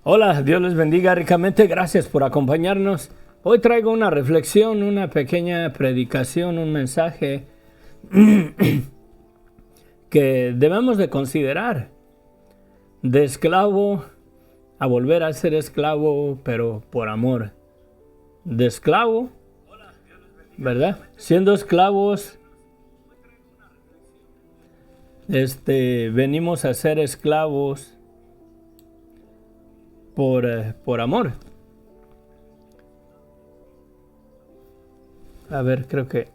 Hola, Dios les bendiga ricamente, gracias por acompañarnos. Hoy traigo una reflexión, una pequeña predicación, un mensaje que debemos de considerar. De esclavo a volver a ser esclavo, pero por amor. De esclavo, ¿verdad? Siendo esclavos, venimos a ser esclavos por amor. A ver, creo que...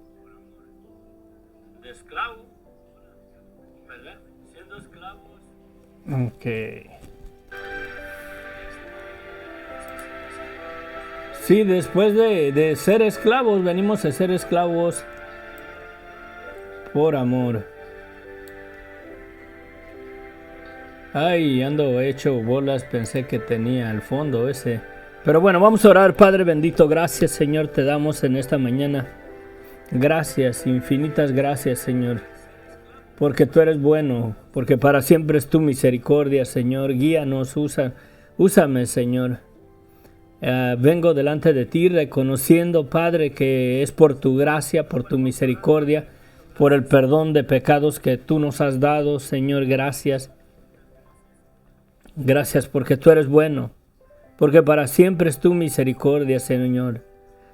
De esclavo, ¿verdad? Siendo esclavos. Ok. Sí, después de ser esclavos, venimos a ser esclavos por amor. Ay, ando hecho bolas, pensé que tenía el fondo ese. Pero bueno, vamos a orar. Padre bendito, gracias Señor te damos en esta mañana. Gracias, infinitas gracias Señor. Porque tú eres bueno, porque para siempre es tu misericordia Señor. Guíanos, úsame Señor. Vengo delante de ti reconociendo Padre que es por tu gracia, por tu misericordia, por el perdón de pecados que tú nos has dado Señor, gracias. Gracias porque tú eres bueno, porque para siempre es tu misericordia, Señor.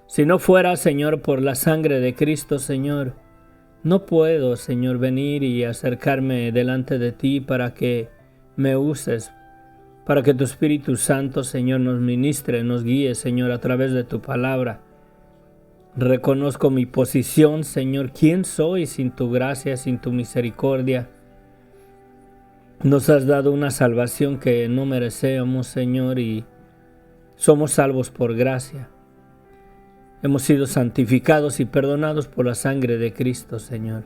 Si no fuera, Señor, por la sangre de Cristo, Señor, no puedo, Señor, venir y acercarme delante de ti para que me uses, para que tu Espíritu Santo, Señor, nos ministre, nos guíe, Señor, a través de tu palabra. Reconozco mi posición, Señor, quién soy sin tu gracia, sin tu misericordia. Nos has dado una salvación que no merecemos, Señor, y somos salvos por gracia. Hemos sido santificados y perdonados por la sangre de Cristo, Señor.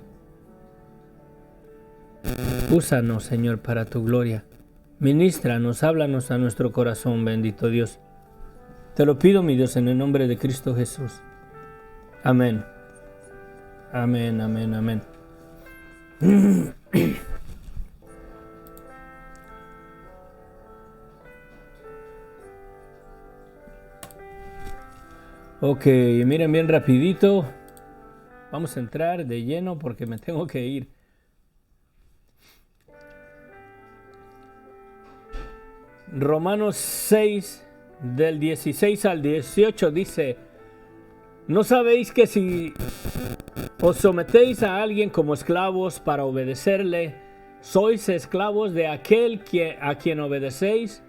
Úsanos, Señor, para tu gloria. Ministranos, háblanos a nuestro corazón, bendito Dios. Te lo pido, mi Dios, en el nombre de Cristo Jesús. Amén. Amén, amén, amén. Ok, miren bien rapidito. Vamos a entrar de lleno porque me tengo que ir. Romanos 6, del 16 al 18 dice: ¿No sabéis que si os sometéis a alguien como esclavos para obedecerle, sois esclavos de aquel a quien obedecéis,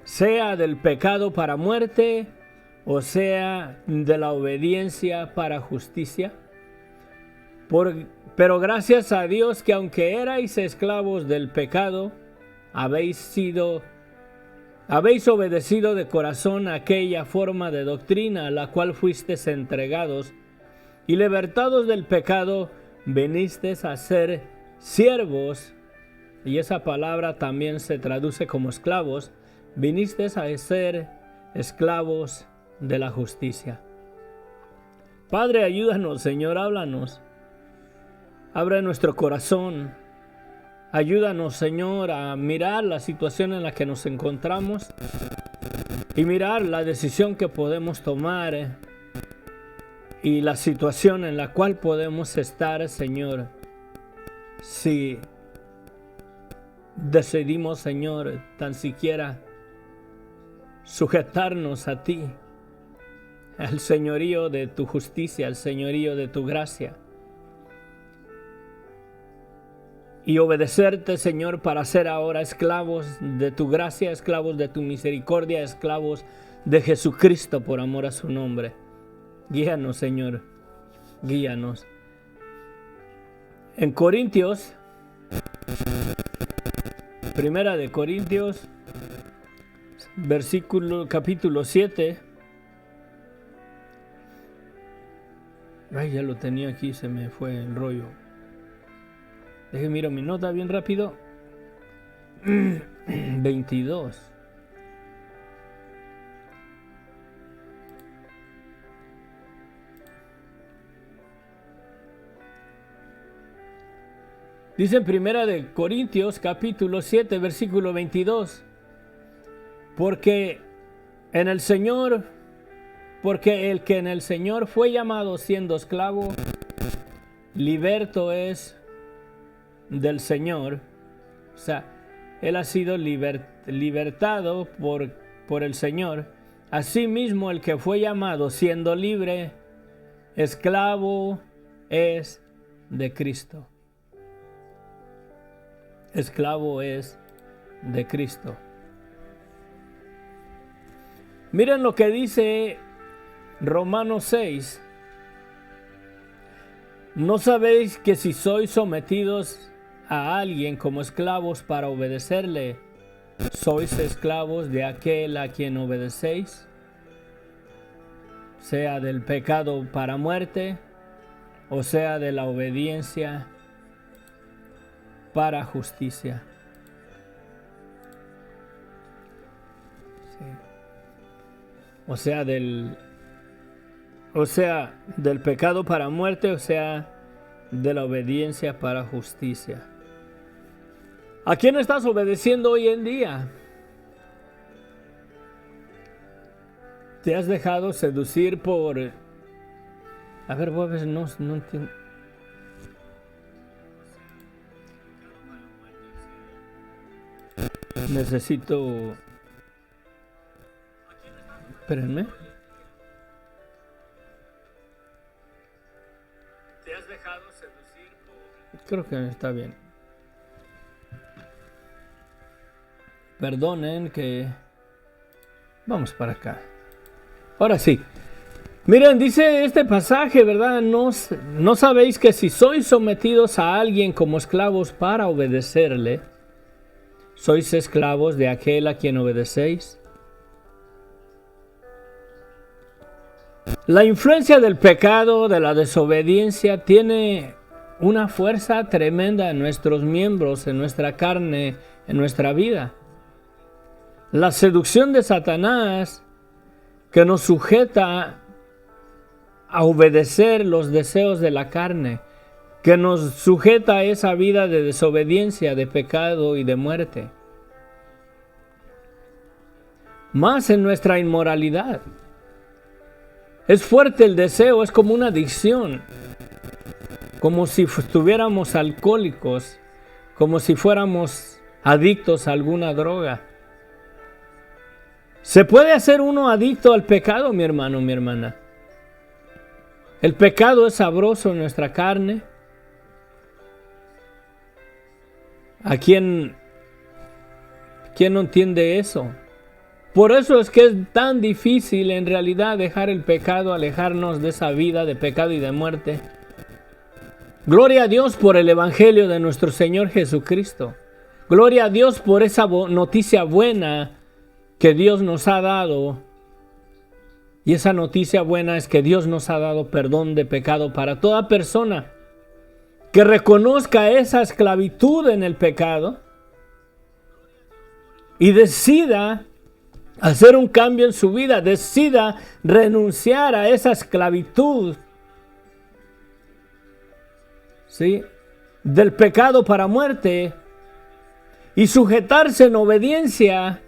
sea del pecado para muerte, o sea de la obediencia para justicia? Pero gracias a Dios que aunque erais esclavos del pecado, habéis obedecido de corazón aquella forma de doctrina a la cual fuisteis entregados, y libertados del pecado, venisteis a ser siervos, y esa palabra también se traduce como esclavos, vinisteis a ser esclavos de la justicia. Padre, ayúdanos, Señor, háblanos. Abre nuestro corazón. Ayúdanos, Señor, a mirar la situación en la que nos encontramos y mirar la decisión que podemos tomar y la situación en la cual podemos estar, Señor, si decidimos, Señor, tan siquiera sujetarnos a ti, al señorío de tu justicia, al señorío de tu gracia, y obedecerte, Señor, para ser ahora esclavos de tu gracia, esclavos de tu misericordia, esclavos de Jesucristo por amor a su nombre. Guíanos, Señor, guíanos. En Corintios, Primera de Corintios, capítulo 7. Ay, ya lo tenía aquí, se me fue el rollo. Déjenme mirar mi nota bien rápido. 22. Dice en Primera de Corintios capítulo 7 versículo 22, porque el que en el Señor fue llamado siendo esclavo, liberto es del Señor. O sea, él ha sido libertado por el Señor. Asimismo, el que fue llamado siendo libre, esclavo es de Cristo. Esclavo es de Cristo. Miren lo que dice Romanos 6. ¿No sabéis que si sois sometidos a alguien como esclavos para obedecerle, sois esclavos de aquel a quien obedecéis? Sea del pecado para muerte, o sea de la obediencia para justicia. Sí. O sea del pecado para muerte, o sea de la obediencia para justicia. ¿A quién estás obedeciendo hoy en día? ¿Te has dejado seducir por... A ver, voy a ver, no entiendo. Necesito... Espérenme. ¿Te has dejado seducir por...? Creo que está bien. Perdonen que... Vamos para acá. Ahora sí. Miren, dice este pasaje, ¿verdad? ¿No sabéis que si sois sometidos a alguien como esclavos para obedecerle, sois esclavos de aquel a quien obedecéis? La influencia del pecado, de la desobediencia, tiene una fuerza tremenda en nuestros miembros, en nuestra carne, en nuestra vida. La seducción de Satanás, que nos sujeta a obedecer los deseos de la carne, que nos sujeta a esa vida de desobediencia, de pecado y de muerte. Más en nuestra inmoralidad. Es fuerte el deseo, es como una adicción, como si estuviéramos alcohólicos, como si fuéramos adictos a alguna droga. ¿Se puede hacer uno adicto al pecado, mi hermano, mi hermana? El pecado es sabroso en nuestra carne. ¿A quién no entiende eso? Por eso es que es tan difícil en realidad dejar el pecado, alejarnos de esa vida de pecado y de muerte. Gloria a Dios por el Evangelio de nuestro Señor Jesucristo. Gloria a Dios por esa noticia buena que Dios nos ha dado. Y esa noticia buena es que Dios nos ha dado perdón de pecado para toda persona que reconozca esa esclavitud en el pecado y decida hacer un cambio en su vida, decida renunciar a esa esclavitud, ¿sí?, del pecado para muerte y sujetarse en obediencia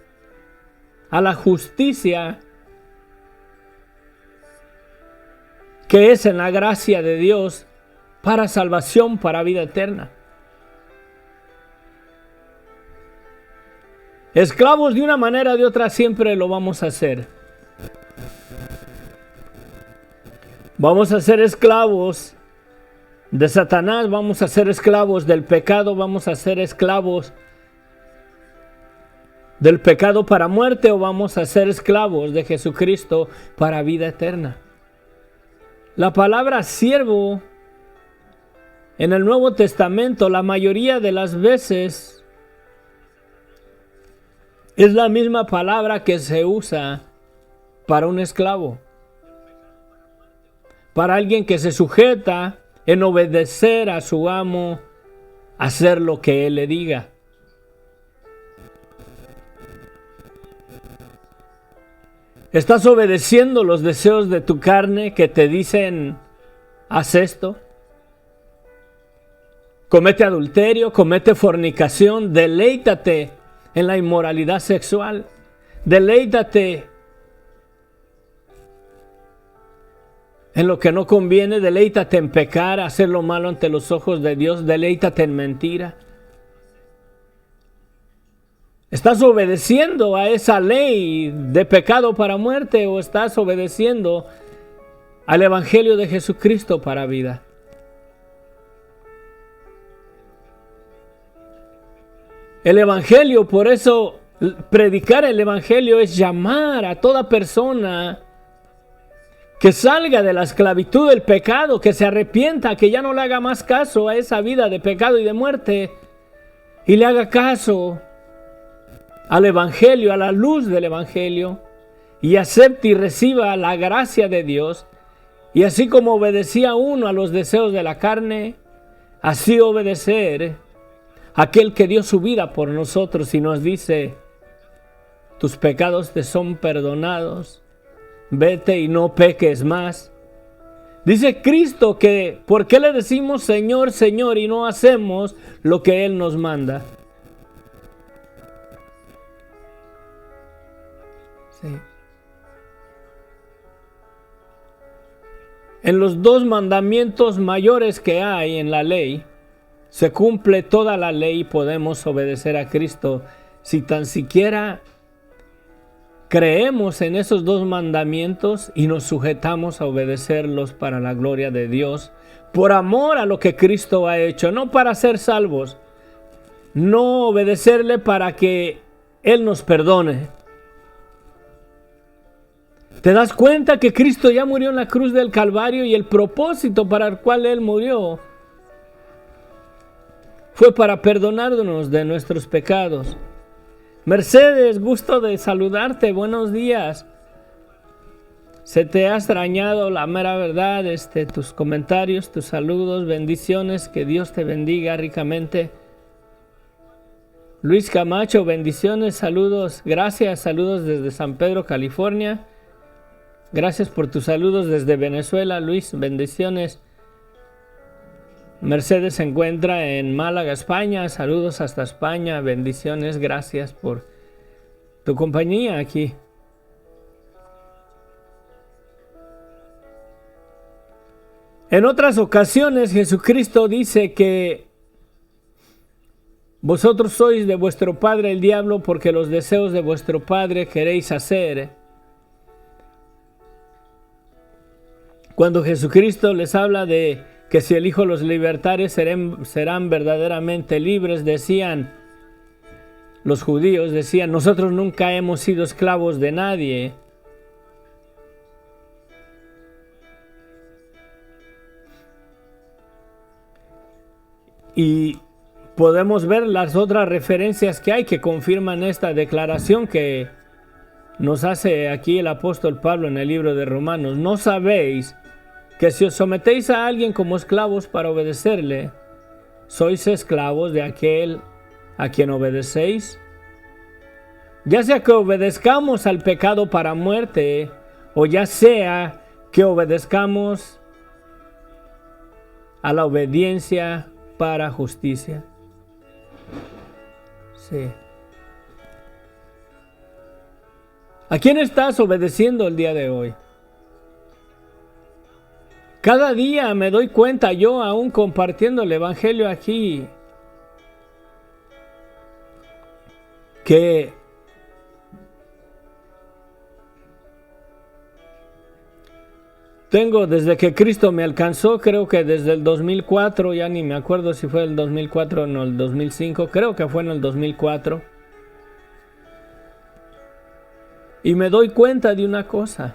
a la justicia que es en la gracia de Dios para salvación, para vida eterna. Esclavos de una manera o de otra siempre lo vamos a hacer. Vamos a ser esclavos de Satanás, vamos a ser esclavos del pecado, vamos a ser esclavos del pecado para muerte o vamos a ser esclavos de Jesucristo para vida eterna. La palabra siervo en el Nuevo Testamento la mayoría de las veces es la misma palabra que se usa para un esclavo, para alguien que se sujeta en obedecer a su amo, hacer lo que él le diga. ¿Estás obedeciendo los deseos de tu carne que te dicen, haz esto? comete adulterio, comete fornicación, deleítate en la inmoralidad sexual, deleítate en lo que no conviene, deleítate en pecar, hacer lo malo ante los ojos de Dios, deleítate en mentira. ¿Estás obedeciendo a esa ley de pecado para muerte o estás obedeciendo al Evangelio de Jesucristo para vida? El Evangelio, por eso predicar el Evangelio es llamar a toda persona que salga de la esclavitud del pecado, que se arrepienta, que ya no le haga más caso a esa vida de pecado y de muerte y le haga caso al Evangelio, a la luz del Evangelio, y acepte y reciba la gracia de Dios. Y así como obedecía uno a los deseos de la carne, así obedecer a aquel que dio su vida por nosotros y nos dice: tus pecados te son perdonados, vete y no peques más. Dice Cristo que ¿por qué le decimos Señor, Señor y no hacemos lo que Él nos manda? Sí. En los 2 mandamientos mayores que hay en la ley, se cumple toda la ley y podemos obedecer a Cristo si tan siquiera creemos en esos 2 mandamientos y nos sujetamos a obedecerlos para la gloria de Dios, por amor a lo que Cristo ha hecho, no para ser salvos, no obedecerle para que Él nos perdone. ¿Te das cuenta que Cristo ya murió en la cruz del Calvario y el propósito para el cual Él murió fue para perdonarnos de nuestros pecados? Mercedes, gusto de saludarte, buenos días. Se te ha extrañado, la mera verdad, tus comentarios, tus saludos, bendiciones, que Dios te bendiga ricamente. Luis Camacho, bendiciones, saludos, gracias, saludos desde San Pedro, California. Gracias por tus saludos desde Venezuela, Luis, bendiciones. Mercedes se encuentra en Málaga, España, saludos hasta España, bendiciones, gracias por tu compañía aquí. En otras ocasiones Jesucristo dice que vosotros sois de vuestro padre el diablo, porque los deseos de vuestro padre queréis hacer. Cuando Jesucristo les habla de que si el Hijo los libertare serán verdaderamente libres, decían los judíos, decían: nosotros nunca hemos sido esclavos de nadie. Y podemos ver las otras referencias que hay que confirman esta declaración que nos hace aquí el apóstol Pablo en el libro de Romanos. ¿No sabéis que si os sometéis a alguien como esclavos para obedecerle, sois esclavos de aquel a quien obedecéis? Ya sea que obedezcamos al pecado para muerte, o ya sea que obedezcamos a la obediencia para justicia. Sí. ¿A quién estás obedeciendo el día de hoy? Cada día me doy cuenta, yo aún compartiendo el Evangelio aquí, que tengo desde que Cristo me alcanzó, creo que desde el 2004, ya ni me acuerdo si fue el 2004 o no, el 2005, creo que fue en el 2004. Y me doy cuenta de una cosa: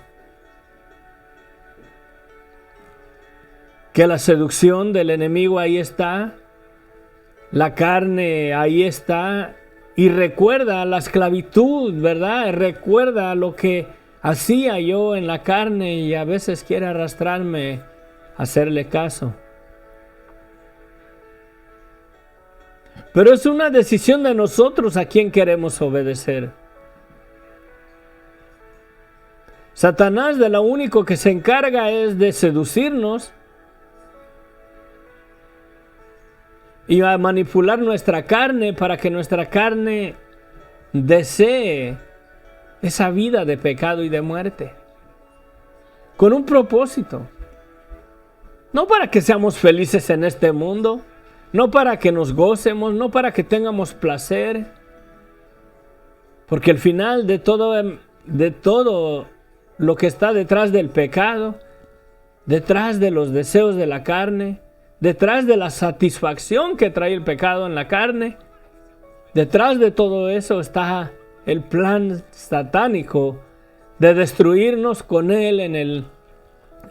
que la seducción del enemigo ahí está, la carne ahí está, y recuerda la esclavitud, ¿verdad? Recuerda lo que hacía yo en la carne y a veces quiere arrastrarme a hacerle caso. Pero es una decisión de nosotros a quién queremos obedecer. Satanás de lo único que se encarga es de seducirnos y a manipular nuestra carne para que nuestra carne desee esa vida de pecado y de muerte. Con un propósito. No para que seamos felices en este mundo, no para que nos gocemos, no para que tengamos placer. Porque el final de todo lo que está detrás del pecado, detrás de los deseos de la carne, detrás de la satisfacción que trae el pecado en la carne, detrás de todo eso está el plan satánico de destruirnos con él en el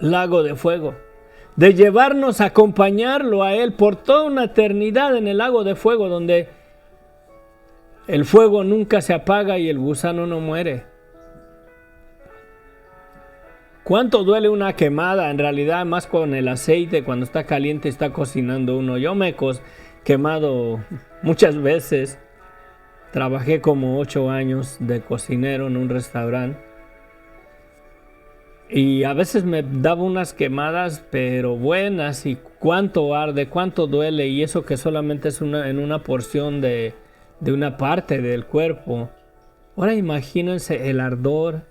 lago de fuego, de llevarnos a acompañarlo a él por toda una eternidad en el lago de fuego, donde el fuego nunca se apaga y el gusano no muere. ¿Cuánto duele una quemada? En realidad, más con el aceite, cuando está caliente y está cocinando uno. Yo me he quemado muchas veces. Trabajé como 8 años de cocinero en un restaurante. Y a veces me daba unas quemadas, pero buenas. Y cuánto arde, cuánto duele. Y eso que solamente es en una porción de una parte del cuerpo. Ahora imagínense el ardor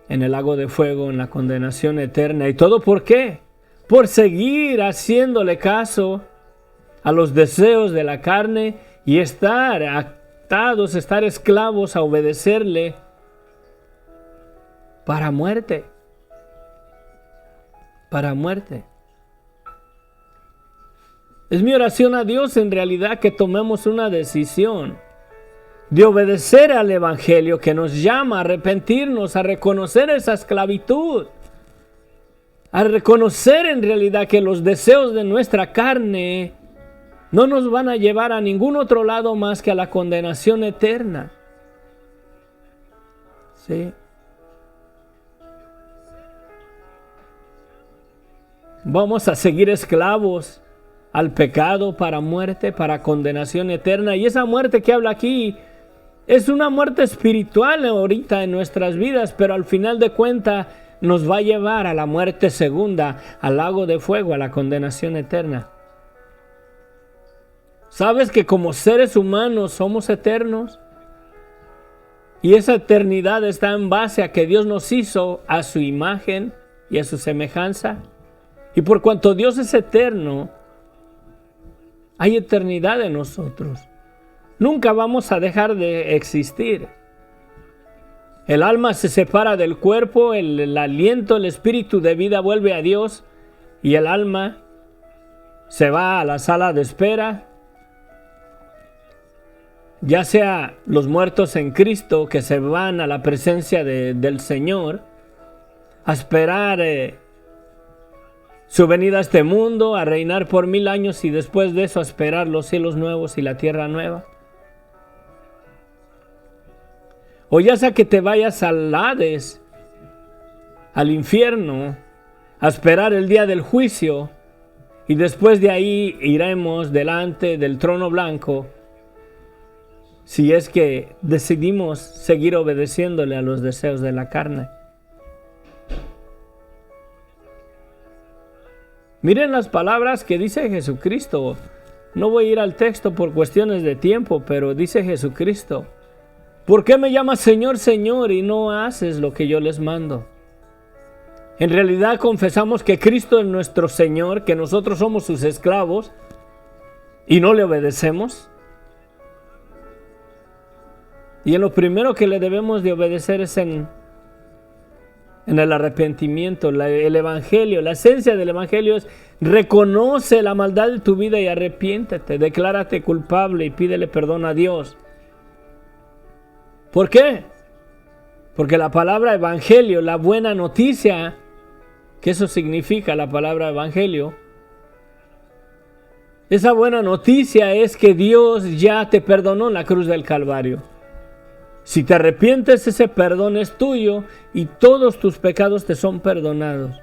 en el lago de fuego, en la condenación eterna. ¿Y todo por qué? Por seguir haciéndole caso a los deseos de la carne y estar atados, estar esclavos a obedecerle para muerte. Para muerte. Es mi oración a Dios en realidad que tomemos una decisión de obedecer al Evangelio que nos llama a arrepentirnos, a reconocer esa esclavitud, a reconocer en realidad que los deseos de nuestra carne no nos van a llevar a ningún otro lado más que a la condenación eterna. ¿Sí? Vamos a seguir esclavos al pecado para muerte, para condenación eterna. Y esa muerte que habla aquí es una muerte espiritual ahorita en nuestras vidas, pero al final de cuentas nos va a llevar a la muerte segunda, al lago de fuego, a la condenación eterna. ¿Sabes que como seres humanos somos eternos? Y esa eternidad está en base a que Dios nos hizo a su imagen y a su semejanza. Y por cuanto Dios es eterno, hay eternidad en nosotros. Nunca vamos a dejar de existir. El alma se separa del cuerpo, el aliento, el espíritu de vida vuelve a Dios y el alma se va a la sala de espera. Ya sea los muertos en Cristo que se van a la presencia del Señor a esperar su venida a este mundo, a reinar por 1000 años y después de eso a esperar los cielos nuevos y la tierra nueva. O ya sea que te vayas al Hades, al infierno, a esperar el día del juicio y después de ahí iremos delante del trono blanco si es que decidimos seguir obedeciéndole a los deseos de la carne. Miren las palabras que dice Jesucristo. No voy a ir al texto por cuestiones de tiempo, pero dice Jesucristo: ¿por qué me llamas Señor, Señor y no haces lo que yo les mando? En realidad confesamos que Cristo es nuestro Señor, que nosotros somos sus esclavos y no le obedecemos. Y en lo primero que le debemos de obedecer es en el arrepentimiento. El Evangelio, la esencia del Evangelio es: reconoce la maldad de tu vida y arrepiéntete, declárate culpable y pídele perdón a Dios. ¿Por qué? Porque la palabra Evangelio, la buena noticia, que eso significa la palabra Evangelio, esa buena noticia es que Dios ya te perdonó en la cruz del Calvario. Si te arrepientes, ese perdón es tuyo y todos tus pecados te son perdonados.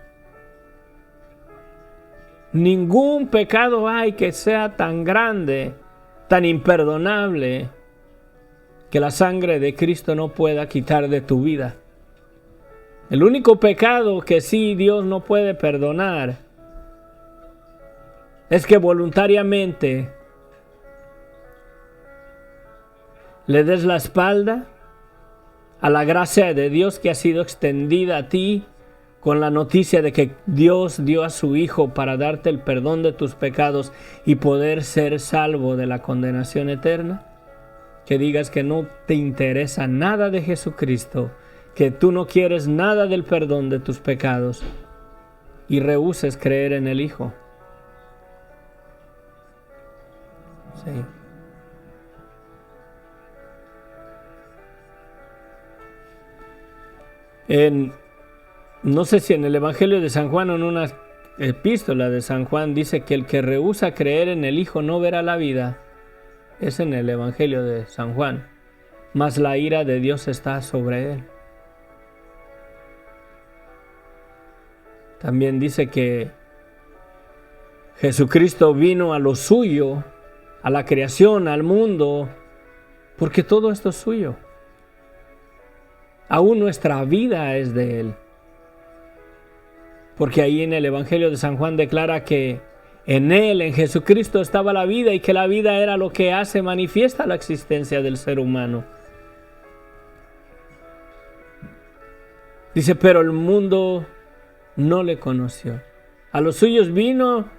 Ningún pecado hay que sea tan grande, tan imperdonable, que la sangre de Cristo no pueda quitar de tu vida. El único pecado que sí Dios no puede perdonar es que voluntariamente le des la espalda a la gracia de Dios que ha sido extendida a ti con la noticia de que Dios dio a su Hijo para darte el perdón de tus pecados y poder ser salvo de la condenación eterna. Que digas que no te interesa nada de Jesucristo, que tú no quieres nada del perdón de tus pecados y rehuses creer en el Hijo. Sí. No sé si en el Evangelio de San Juan o en una epístola de San Juan dice que el que rehúsa creer en el Hijo no verá la vida. Es en el Evangelio de San Juan. Mas la ira de Dios está sobre él. También dice que Jesucristo vino a lo suyo, a la creación, al mundo, porque todo esto es suyo. Aún nuestra vida es de Él. Porque ahí en el Evangelio de San Juan declara que en Él, en Jesucristo, estaba la vida y que la vida era lo que hace manifiesta la existencia del ser humano. Dice, pero el mundo no le conoció. A los suyos vino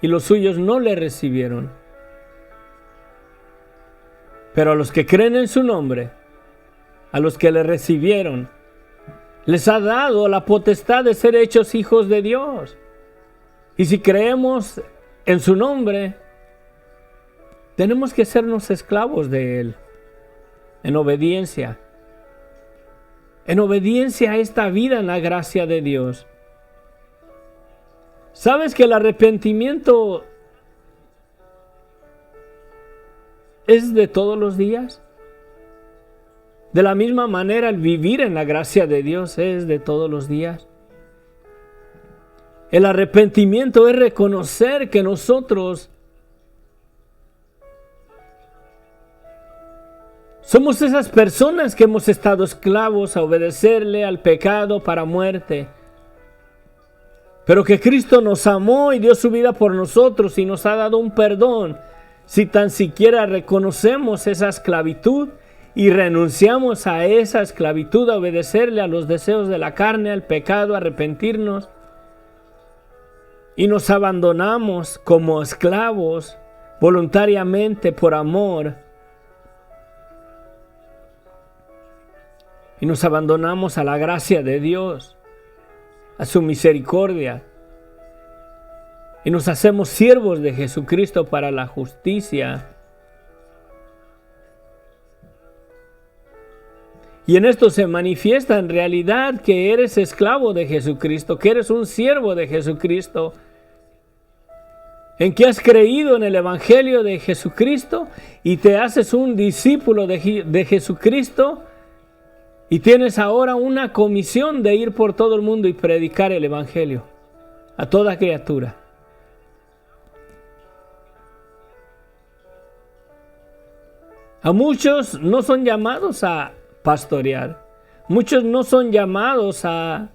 y los suyos no le recibieron. Pero a los que creen en su nombre, a los que le recibieron, les ha dado la potestad de ser hechos hijos de Dios. Y si creemos en su nombre, tenemos que sernos esclavos de Él, en obediencia a esta vida en la gracia de Dios. ¿Sabes que el arrepentimiento es de todos los días? De la misma manera, el vivir en la gracia de Dios es de todos los días. El arrepentimiento es reconocer que nosotros somos esas personas que hemos estado esclavos a obedecerle al pecado para muerte. Pero que Cristo nos amó y dio su vida por nosotros y nos ha dado un perdón. Si tan siquiera reconocemos esa esclavitud y renunciamos a esa esclavitud, a obedecerle a los deseos de la carne, al pecado, a arrepentirnos, y nos abandonamos como esclavos voluntariamente por amor, y nos abandonamos a la gracia de Dios, a su misericordia, y nos hacemos siervos de Jesucristo para la justicia. Y en esto se manifiesta en realidad que eres esclavo de Jesucristo, que eres un siervo de Jesucristo, en que has creído en el Evangelio de Jesucristo y te haces un discípulo de Jesucristo y tienes ahora una comisión de ir por todo el mundo y predicar el Evangelio a toda criatura. A muchos no son llamados a pastorear. Muchos no son llamados a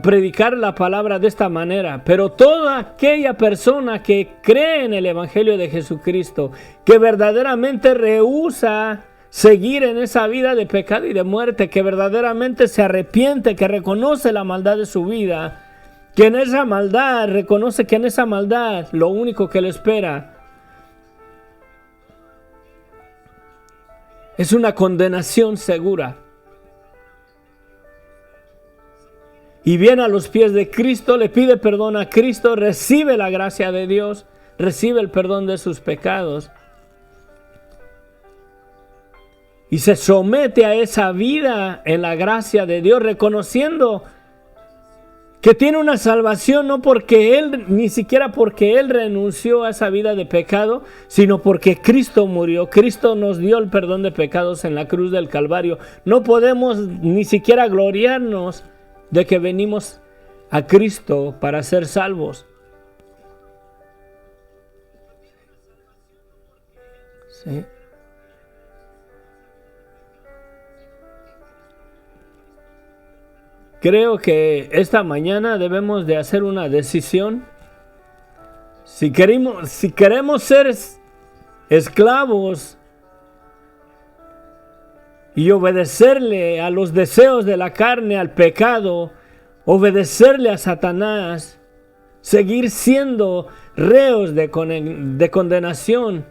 predicar la palabra de esta manera, pero toda aquella persona que cree en el Evangelio de Jesucristo, que verdaderamente rehúsa seguir en esa vida de pecado y de muerte, que verdaderamente se arrepiente, que reconoce la maldad de su vida, que en esa maldad, reconoce que en esa maldad lo único que le espera es una condenación segura. Y viene a los pies de Cristo, le pide perdón a Cristo, recibe la gracia de Dios, recibe el perdón de sus pecados. Y se somete a esa vida en la gracia de Dios, reconociendo que tiene una salvación no porque Él, ni siquiera porque Él renunció a esa vida de pecado, sino porque Cristo murió. Cristo nos dio el perdón de pecados en la cruz del Calvario. No podemos ni siquiera gloriarnos de que venimos a Cristo para ser salvos. Sí. Creo que esta mañana debemos de hacer una decisión Si queremos ser esclavos y obedecerle a los deseos de la carne, al pecado, obedecerle a Satanás, seguir siendo reos de condenación,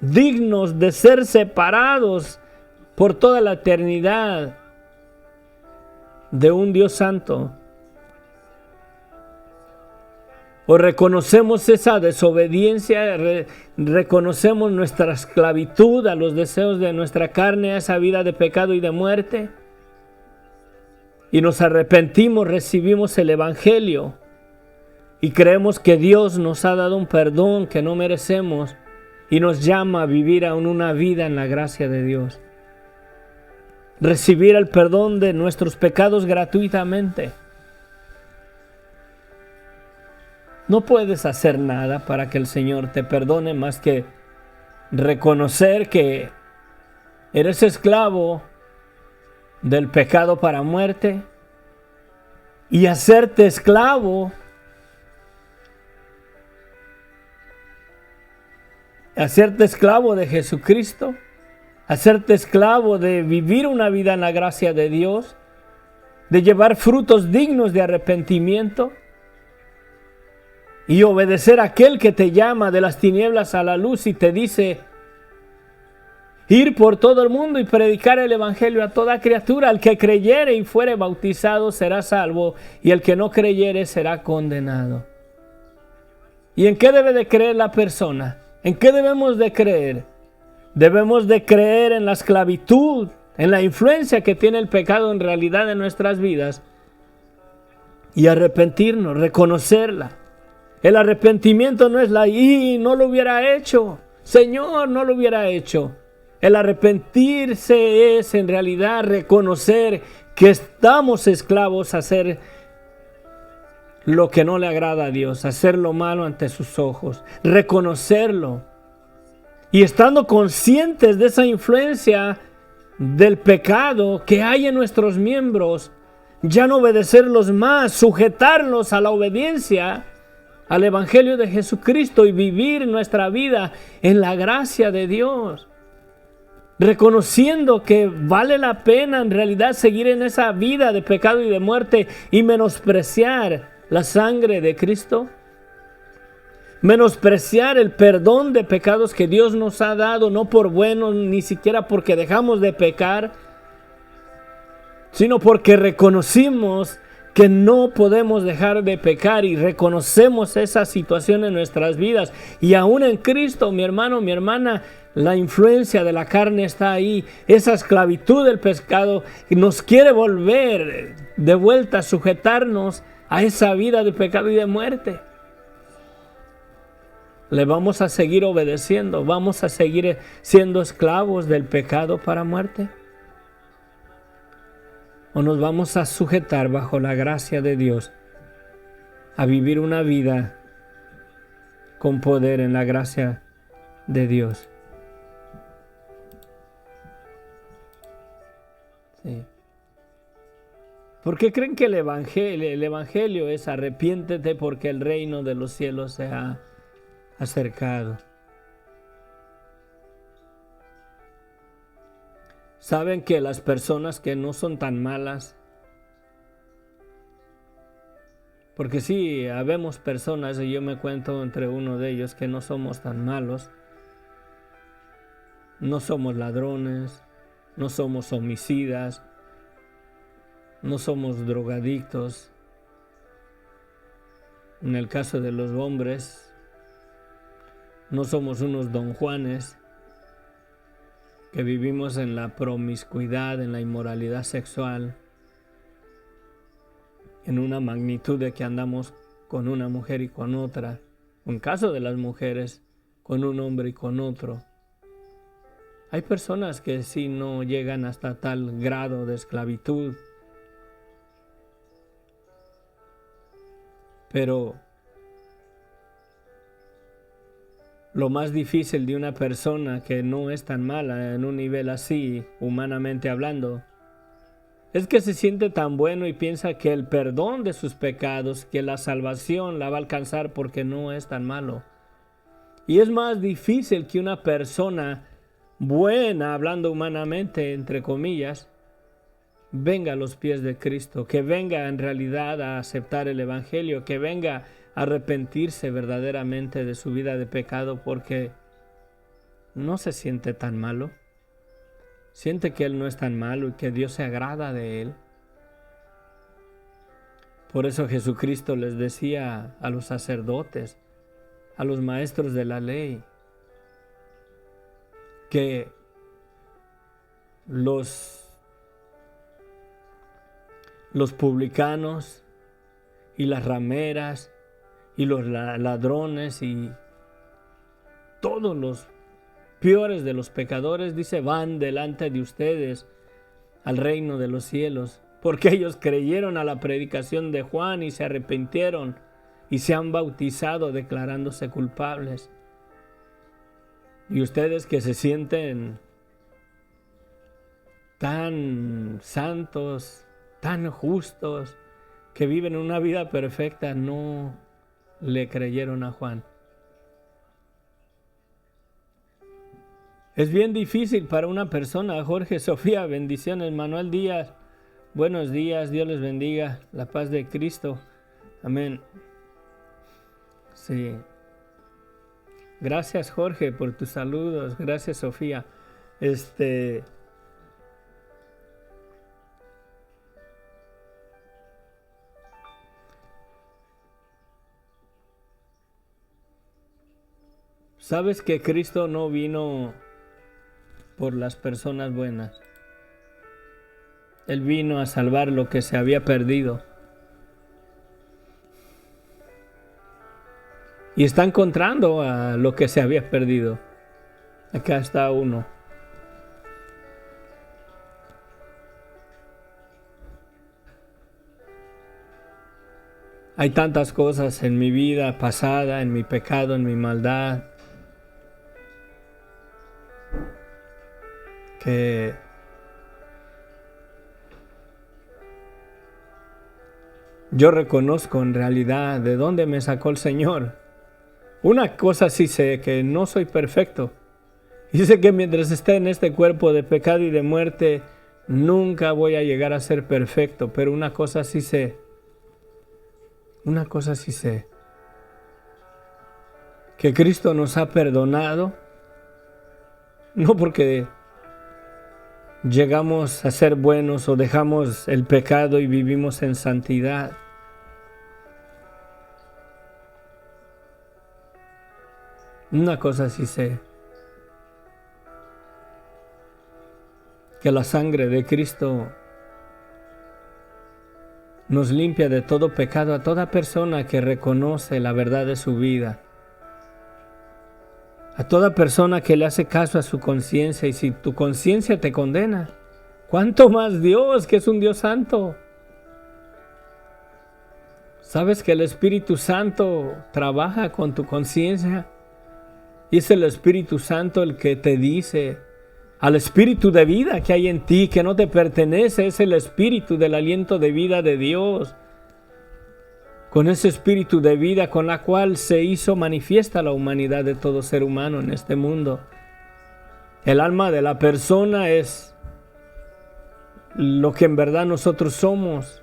dignos de ser separados por toda la eternidad de un Dios santo. O reconocemos esa desobediencia, reconocemos nuestra esclavitud a los deseos de nuestra carne, a esa vida de pecado y de muerte, y nos arrepentimos, recibimos el Evangelio y creemos que Dios nos ha dado un perdón que no merecemos y nos llama a vivir aún una vida en la gracia de Dios. Recibir el perdón de nuestros pecados gratuitamente. No puedes hacer nada para que el Señor te perdone más que reconocer que eres esclavo del pecado para muerte y hacerte esclavo de Jesucristo, hacerte esclavo de vivir una vida en la gracia de Dios, de llevar frutos dignos de arrepentimiento y obedecer a aquel que te llama de las tinieblas a la luz y te dice: ir por todo el mundo y predicar el Evangelio a toda criatura. Al que creyere y fuere bautizado será salvo, y el que no creyere será condenado. ¿Y en qué debe de creer la persona? ¿En qué debemos de creer? Debemos de creer en la esclavitud, en la influencia que tiene el pecado en realidad en nuestras vidas, y arrepentirnos, reconocerla. El arrepentimiento no es no lo hubiera hecho, Señor, no lo hubiera hecho. El arrepentirse es en realidad reconocer que estamos esclavos a hacer lo que no le agrada a Dios, hacer lo malo ante sus ojos, reconocerlo. Y estando conscientes de esa influencia del pecado que hay en nuestros miembros, ya no obedecerlos más, sujetarlos a la obediencia al Evangelio de Jesucristo y vivir nuestra vida en la gracia de Dios. Reconociendo que vale la pena en realidad seguir en esa vida de pecado y de muerte y menospreciar la sangre de Cristo, menospreciar el perdón de pecados que Dios nos ha dado, no por buenos, ni siquiera porque dejamos de pecar, sino porque reconocimos que no podemos dejar de pecar y reconocemos esa situación en nuestras vidas. Y aún en Cristo, mi hermano, mi hermana, la influencia de la carne está ahí. Esa esclavitud del pecado nos quiere volver de vuelta a sujetarnos a esa vida de pecado y de muerte. Le vamos a seguir obedeciendo, vamos a seguir siendo esclavos del pecado para muerte. ¿O nos vamos a sujetar bajo la gracia de Dios a vivir una vida con poder en la gracia de Dios? Sí. ¿Por qué creen que el evangelio es arrepiéntete porque el reino de los cielos se ha acercado? ¿Saben que las personas que no son tan malas? Porque sí, habemos personas, y yo me cuento entre uno de ellos, que no somos tan malos. No somos ladrones, no somos homicidas, no somos drogadictos. En el caso de los hombres, no somos unos don Juanes que vivimos en la promiscuidad, en la inmoralidad sexual, en una magnitud de que andamos con una mujer y con otra, en caso de las mujeres, con un hombre y con otro. Hay personas que sí no llegan hasta tal grado de esclavitud, pero lo más difícil de una persona que no es tan mala en un nivel así, humanamente hablando, Es que se siente tan bueno y piensa que el perdón de sus pecados, que la salvación la va a alcanzar porque no es tan malo. Y es más difícil que una persona buena, hablando humanamente, entre comillas, venga a los pies de Cristo, que venga en realidad a aceptar el Evangelio, que venga a arrepentirse verdaderamente de su vida de pecado, porque no se siente tan malo. Siente que Él no es tan malo y que Dios se agrada de Él. Por eso Jesucristo les decía a los sacerdotes, a los maestros de la ley, que los publicanos y las rameras y los ladrones y todos los peores de los pecadores, dice, van delante de ustedes al reino de los cielos, porque ellos creyeron a la predicación de Juan y se arrepintieron y se han bautizado declarándose culpables. Y ustedes que se sienten tan santos, tan justos, que viven una vida perfecta, no le creyeron a Juan. Es bien difícil para una persona. Jorge, Sofía, bendiciones. Manuel Díaz, buenos días, Dios les bendiga, la paz de Cristo, amén. Sí. Gracias, Jorge, por tus saludos. Gracias, Sofía. ¿Sabes que Cristo no vino por las personas buenas? Él vino a salvar lo que se había perdido. Y está encontrando a lo que se había perdido. Acá está uno. Hay tantas cosas en mi vida pasada, en mi pecado, en mi maldad, que yo reconozco en realidad de dónde me sacó el Señor. Una cosa sí sé, que no soy perfecto. Y sé que mientras esté en este cuerpo de pecado y de muerte, nunca voy a llegar a ser perfecto. Pero una cosa sí sé. Una cosa sí sé. Que Cristo nos ha perdonado. No porque llegamos a ser buenos o dejamos el pecado y vivimos en santidad. Una cosa sí sé, que la sangre de Cristo nos limpia de todo pecado a toda persona que reconoce la verdad de su vida, a toda persona que le hace caso a su conciencia. Y si tu conciencia te condena, ¿cuánto más Dios, que es un Dios santo? ¿Sabes que el Espíritu Santo trabaja con tu conciencia? Y es el Espíritu Santo el que te dice al espíritu de vida que hay en ti, que no te pertenece, es el espíritu del aliento de vida de Dios. Con ese espíritu de vida con la cual se hizo manifiesta la humanidad de todo ser humano en este mundo. El alma de la persona es lo que en verdad nosotros somos,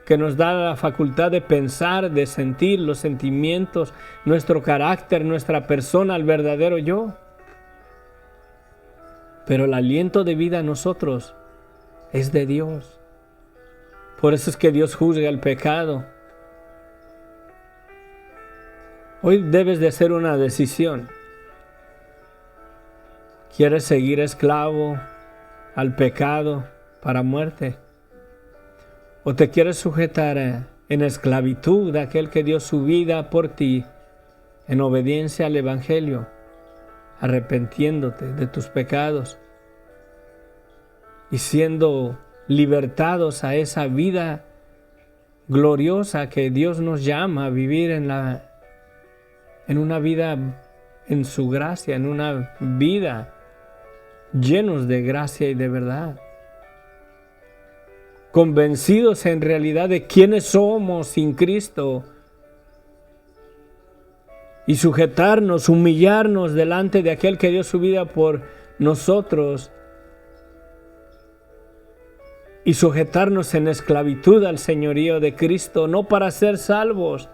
que nos da la facultad de pensar, de sentir los sentimientos, nuestro carácter, nuestra persona, el verdadero yo. Pero el aliento de vida en nosotros es de Dios. Por eso es que Dios juzga el pecado. Hoy debes de hacer una decisión. ¿Quieres seguir esclavo al pecado para muerte? ¿O te quieres sujetar en esclavitud a aquel que dio su vida por ti en obediencia al Evangelio, arrepintiéndote de tus pecados y siendo libertados a esa vida gloriosa que Dios nos llama a vivir en una vida en su gracia, en una vida llenos de gracia y de verdad? convencidos en realidad de quiénes somos sin Cristo, y sujetarnos, humillarnos delante de aquel que dio su vida por nosotros, y sujetarnos en esclavitud al señorío de Cristo, no para ser salvos,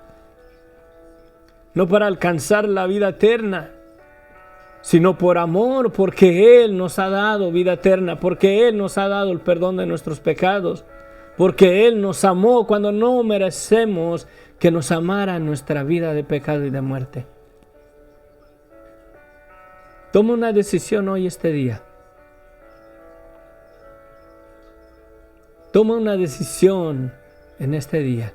no para alcanzar la vida eterna, sino por amor, porque Él nos ha dado vida eterna, porque Él nos ha dado el perdón de nuestros pecados, porque Él nos amó cuando no merecemos que nos amara en nuestra vida de pecado y de muerte. Toma una decisión hoy, este día. Toma una decisión en este día.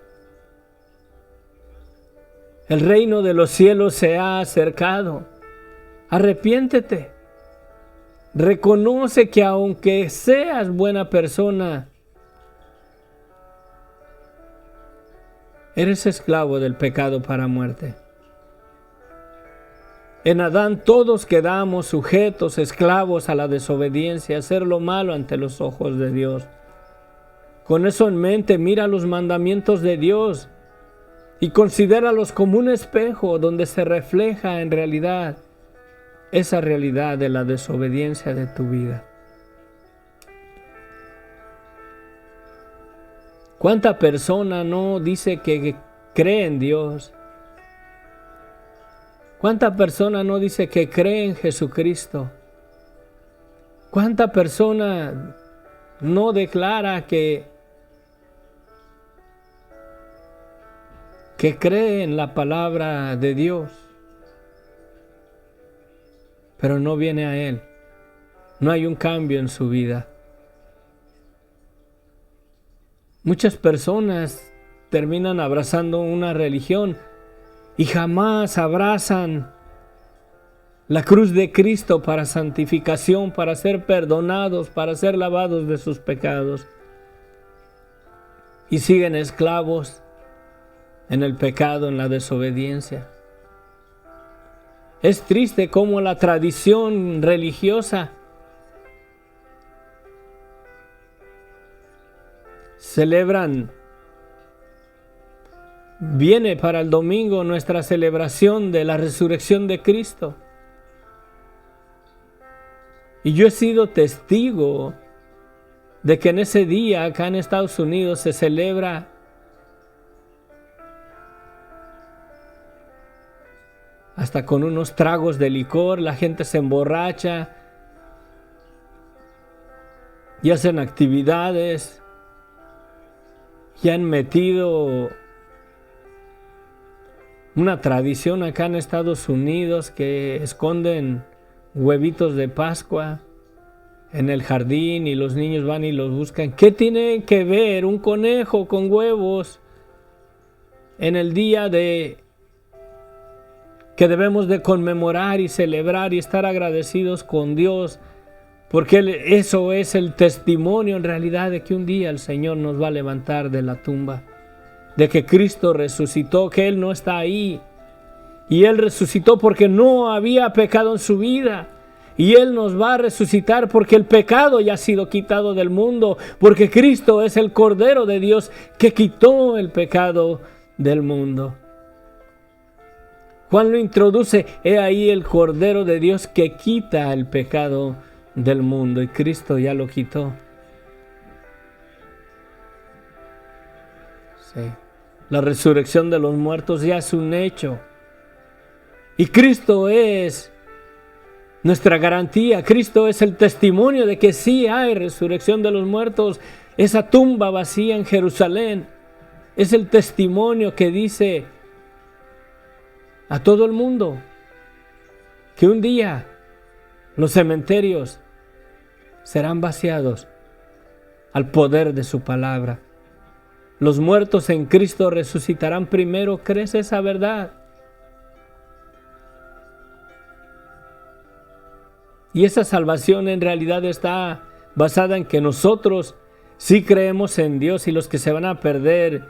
El reino de los cielos se ha acercado. Arrepiéntete. Reconoce que aunque seas buena persona, eres esclavo del pecado para muerte. En Adán todos quedamos sujetos, esclavos a la desobediencia, a hacer lo malo ante los ojos de Dios. Con eso en mente, mira los mandamientos de Dios y considéralos como un espejo donde se refleja en realidad esa realidad de la desobediencia de tu vida. ¿Cuánta persona no dice que cree en Dios? ¿Cuánta persona no dice que cree en Jesucristo? ¿Cuánta persona no declara que cree en la palabra de Dios, pero no viene a Él? No hay un cambio en su vida. Muchas personas terminan abrazando una religión y jamás abrazan la cruz de Cristo para santificación, para ser perdonados, para ser lavados de sus pecados. Y siguen esclavos en el pecado, en la desobediencia. Es triste cómo la tradición religiosa viene para el domingo nuestra celebración de la resurrección de Cristo. Y yo he sido testigo de que en ese día acá en Estados Unidos se celebra hasta con unos tragos de licor, la gente se emborracha y hacen actividades y han metido una tradición acá en Estados Unidos que esconden huevitos de Pascua en el jardín y los niños van y los buscan. ¿Qué tiene que ver un conejo con huevos en el día que debemos de conmemorar y celebrar y estar agradecidos con Dios? Porque eso es el testimonio en realidad de que un día el Señor nos va a levantar de la tumba, de que Cristo resucitó, que Él no está ahí. Y Él resucitó porque no había pecado en su vida. Y Él nos va a resucitar porque el pecado ya ha sido quitado del mundo, porque Cristo es el Cordero de Dios que quitó el pecado del mundo. Juan lo introduce: he ahí el Cordero de Dios que quita el pecado del mundo, y Cristo ya lo quitó. Sí. La resurrección de los muertos ya es un hecho. Y Cristo es nuestra garantía. Cristo es el testimonio de que sí hay resurrección de los muertos. Esa tumba vacía en Jerusalén es el testimonio que dice a todo el mundo que un día los cementerios serán vaciados al poder de su palabra. Los muertos en Cristo resucitarán primero. ¿Crees esa verdad? Y esa salvación en realidad está basada en que nosotros sí creemos en Dios, y los que se van a perder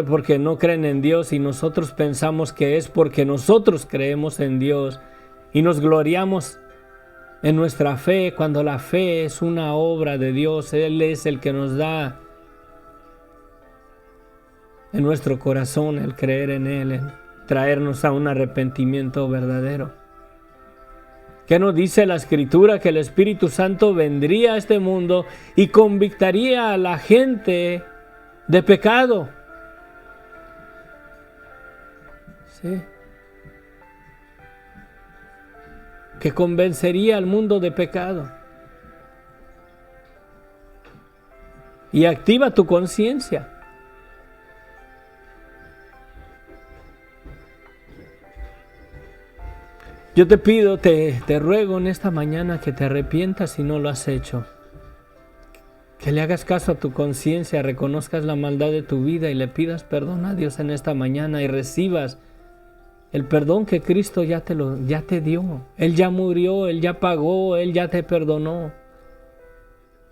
porque no creen en Dios, y nosotros pensamos que es porque nosotros creemos en Dios y nos gloriamos en nuestra fe, cuando la fe es una obra de Dios. Él es el que nos da en nuestro corazón el creer en Él, en traernos a un arrepentimiento verdadero. ¿Qué nos dice la Escritura? Que el Espíritu Santo vendría a este mundo y convictaría a la gente de pecado. ¿Sí? Que convencería al mundo de pecado. Y activa tu conciencia. Yo te pido, te ruego en esta mañana que te arrepientas si no lo has hecho. Que le hagas caso a tu conciencia, reconozcas la maldad de tu vida y le pidas perdón a Dios en esta mañana y recibas el perdón que Cristo ya te dio. Él ya murió, Él ya pagó, Él ya te perdonó.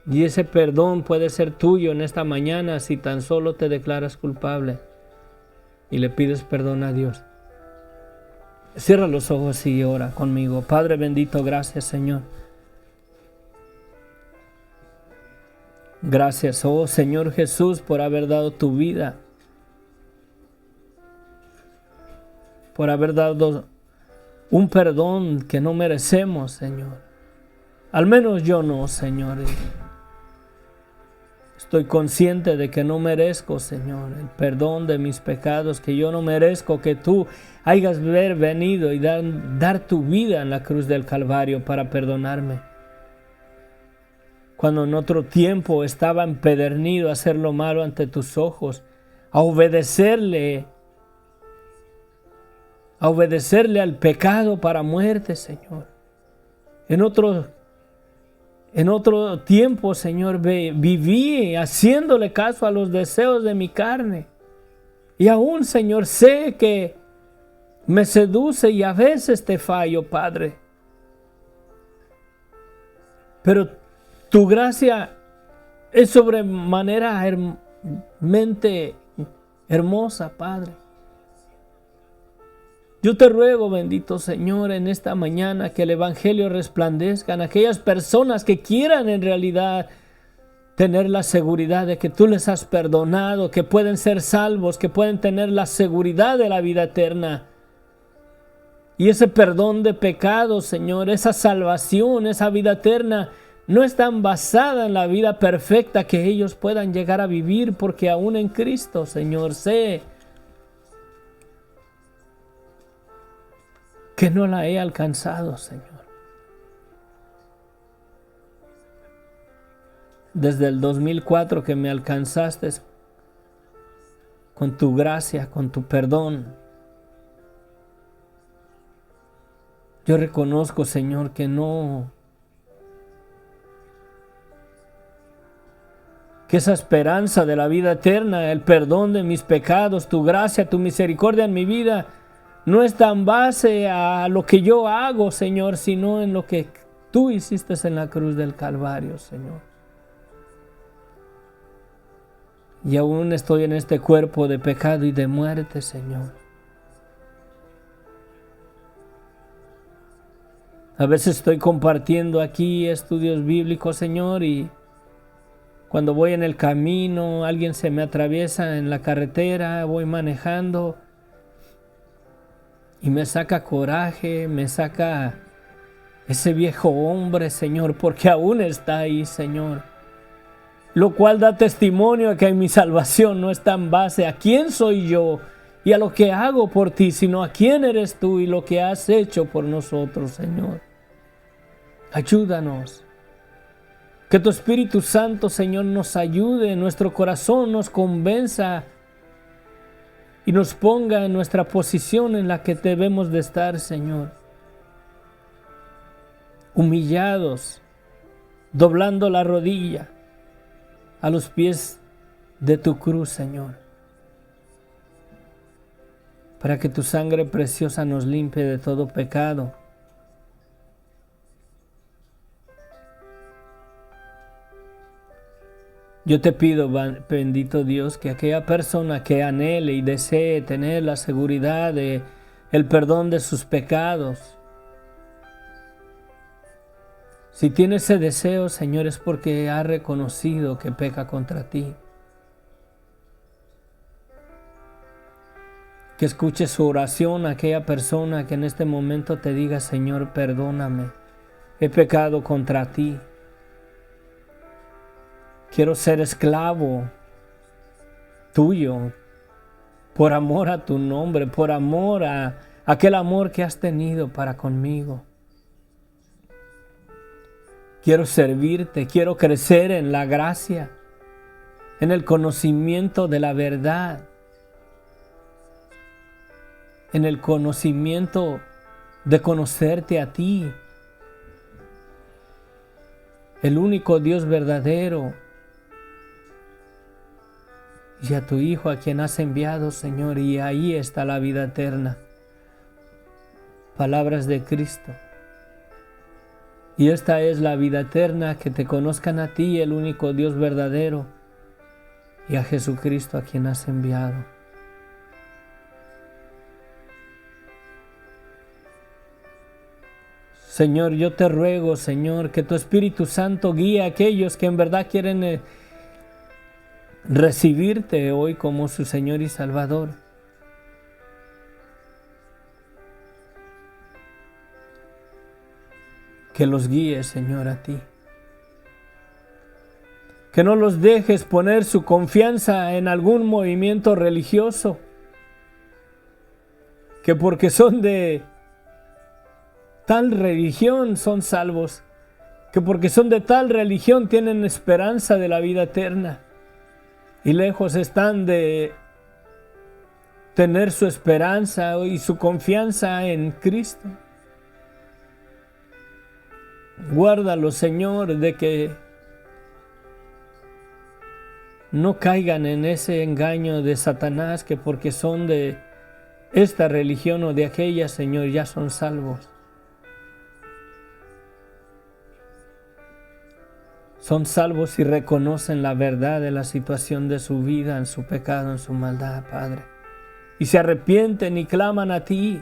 Y ese perdón puede ser tuyo en esta mañana si tan solo te declaras culpable y le pides perdón a Dios. Cierra los ojos y ora conmigo. Padre bendito, gracias Señor. Gracias, oh Señor Jesús, por haber dado tu vida. Por haber dado un perdón que no merecemos, Señor. Al menos yo no, Señor. Estoy consciente de que no merezco, Señor, el perdón de mis pecados, que yo no merezco que tú hayas venido y dar tu vida en la cruz del Calvario para perdonarme. Cuando en otro tiempo estaba empedernido a hacer lo malo ante tus ojos, a obedecerle al pecado para muerte, Señor. En otro tiempo, Señor, viví haciéndole caso a los deseos de mi carne. Y aún, Señor, sé que me seduce y a veces te fallo, Padre. Pero tu gracia es sobremanera hermosa, Padre. Yo te ruego, bendito Señor, en esta mañana que el Evangelio resplandezca en aquellas personas que quieran en realidad tener la seguridad de que tú les has perdonado, que pueden ser salvos, que pueden tener la seguridad de la vida eterna. Y ese perdón de pecados, Señor, esa salvación, esa vida eterna, no están basada en la vida perfecta que ellos puedan llegar a vivir, porque aún en Cristo, Señor, sé que no la he alcanzado, Señor. Desde el 2004 que me alcanzaste con tu gracia, con tu perdón. Yo reconozco, Señor, que esa esperanza de la vida eterna, el perdón de mis pecados, tu gracia, tu misericordia en mi vida, no está en base a lo que yo hago, Señor, sino en lo que tú hiciste en la cruz del Calvario, Señor. Y aún estoy en este cuerpo de pecado y de muerte, Señor. A veces estoy compartiendo aquí estudios bíblicos, Señor, y cuando voy en el camino, alguien se me atraviesa en la carretera, voy manejando y me saca coraje, me saca ese viejo hombre, Señor, porque aún está ahí, Señor. Lo cual da testimonio de que mi salvación no está en base a quién soy yo y a lo que hago por ti, sino a quién eres tú y lo que has hecho por nosotros, Señor. Ayúdanos. Que tu Espíritu Santo, Señor, nos ayude, nuestro corazón nos convenza y nos ponga en nuestra posición en la que debemos de estar, Señor. Humillados, doblando la rodilla a los pies de tu cruz, Señor. Para que tu sangre preciosa nos limpie de todo pecado. Yo te pido, bendito Dios, que aquella persona que anhele y desee tener la seguridad de el perdón de sus pecados, Si tiene ese deseo, Señor, es porque ha reconocido que peca contra ti. Que escuche su oración a aquella persona que en este momento te diga: Señor, perdóname, he pecado contra ti. Quiero ser esclavo tuyo por amor a tu nombre, por amor a aquel amor que has tenido para conmigo. Quiero servirte, quiero crecer en la gracia, en el conocimiento de la verdad, en el conocimiento de conocerte a ti, el único Dios verdadero, y a tu Hijo a quien has enviado, Señor, y ahí está la vida eterna. Palabras de Cristo. Y esta es la vida eterna, que te conozcan a ti, el único Dios verdadero, y a Jesucristo a quien has enviado. Señor, yo te ruego, Señor, que tu Espíritu Santo guíe a aquellos que en verdad quieren recibirte hoy como su Señor y Salvador. Que los guíes, Señor, a ti. Que no los dejes poner su confianza en algún movimiento religioso, que porque son de tal religión son salvos, que porque son de tal religión tienen esperanza de la vida eterna, y lejos están de tener su esperanza y su confianza en Cristo. Guárdalos, Señor, de que no caigan en ese engaño de Satanás, que porque son de esta religión o de aquella, Señor, ya son salvos. Son salvos si reconocen la verdad de la situación de su vida, en su pecado, en su maldad, Padre. Y se arrepienten y claman a ti.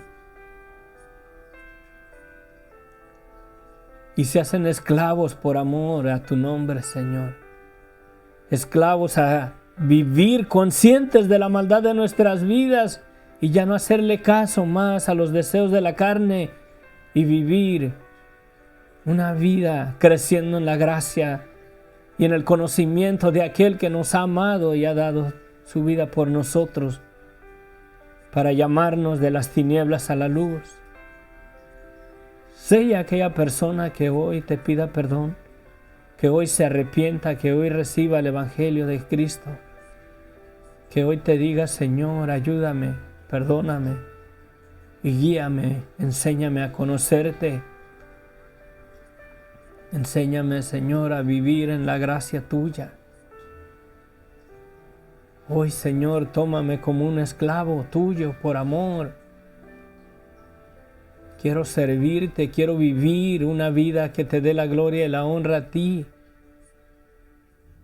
Y se hacen esclavos por amor a tu nombre, Señor. Esclavos a vivir conscientes de la maldad de nuestras vidas y ya no hacerle caso más a los deseos de la carne y vivir una vida creciendo en la gracia y en el conocimiento de aquel que nos ha amado y ha dado su vida por nosotros para llamarnos de las tinieblas a la luz. Sea aquella persona que hoy te pida perdón, que hoy se arrepienta, que hoy reciba el Evangelio de Cristo, que hoy te diga: Señor, ayúdame, perdóname y guíame, enséñame a conocerte. Enséñame, Señor, a vivir en la gracia tuya. Hoy, Señor, tómame como un esclavo tuyo por amor. Quiero servirte, quiero vivir una vida que te dé la gloria y la honra a ti.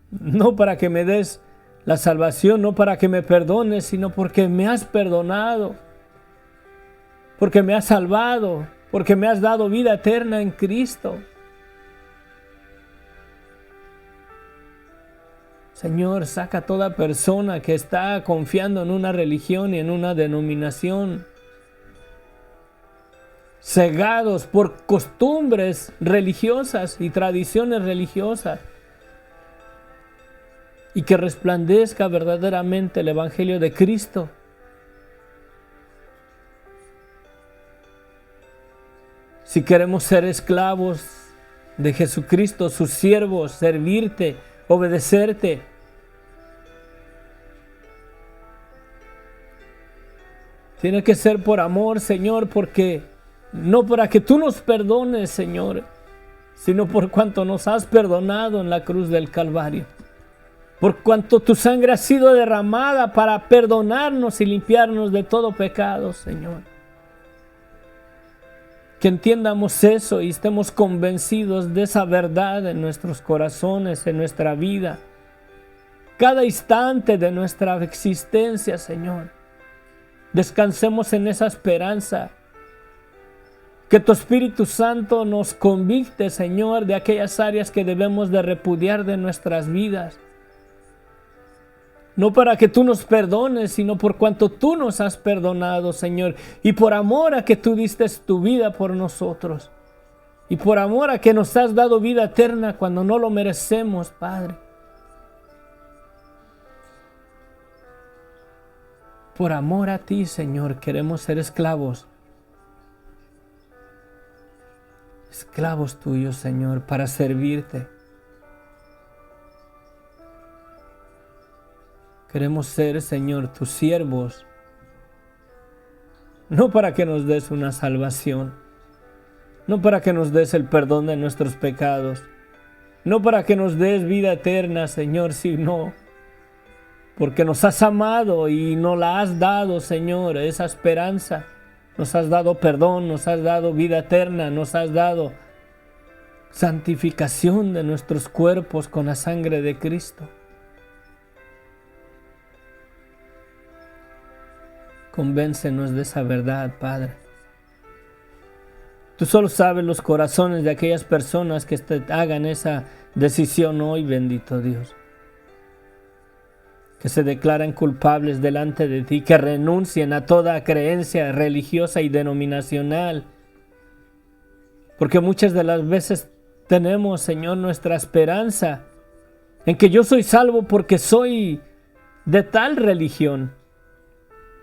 No para que me des la salvación, no para que me perdones, sino porque me has perdonado, porque me has salvado, porque me has dado vida eterna en Cristo. Señor, saca a toda persona que está confiando en una religión y en una denominación, cegados por costumbres religiosas y tradiciones religiosas, y que resplandezca verdaderamente el Evangelio de Cristo. Si queremos ser esclavos de Jesucristo, sus siervos, servirte, obedecerte, tiene que ser por amor, Señor, porque no para que tú nos perdones, Señor, sino por cuanto nos has perdonado en la cruz del Calvario. Por cuanto tu sangre ha sido derramada para perdonarnos y limpiarnos de todo pecado, Señor. Que entiendamos eso y estemos convencidos de esa verdad en nuestros corazones, en nuestra vida. Cada instante de nuestra existencia, Señor. Descansemos en esa esperanza Que tu Espíritu Santo nos convicte, Señor, de aquellas áreas que debemos de repudiar de nuestras vidas. No para que tú nos perdones, sino por cuanto tú nos has perdonado, Señor. Y por amor a que tú diste tu vida por nosotros. Y por amor a que nos has dado vida eterna cuando no lo merecemos, Padre. Por amor a ti, Señor, queremos ser esclavos. Esclavos tuyos, Señor, para servirte. Queremos ser, Señor, tus siervos. No para que nos des una salvación. No para que nos des el perdón de nuestros pecados. No para que nos des vida eterna, Señor, sino porque nos has amado y nos la has dado, Señor, esa esperanza. Nos has dado perdón, nos has dado vida eterna, nos has dado santificación de nuestros cuerpos con la sangre de Cristo. Convéncenos de esa verdad, Padre. Tú solo sabes los corazones de aquellas personas que hagan esa decisión hoy, bendito Dios. Que se declaren culpables delante de ti, que renuncien a toda creencia religiosa y denominacional. Porque muchas de las veces tenemos, Señor, nuestra esperanza en que yo soy salvo porque soy de tal religión.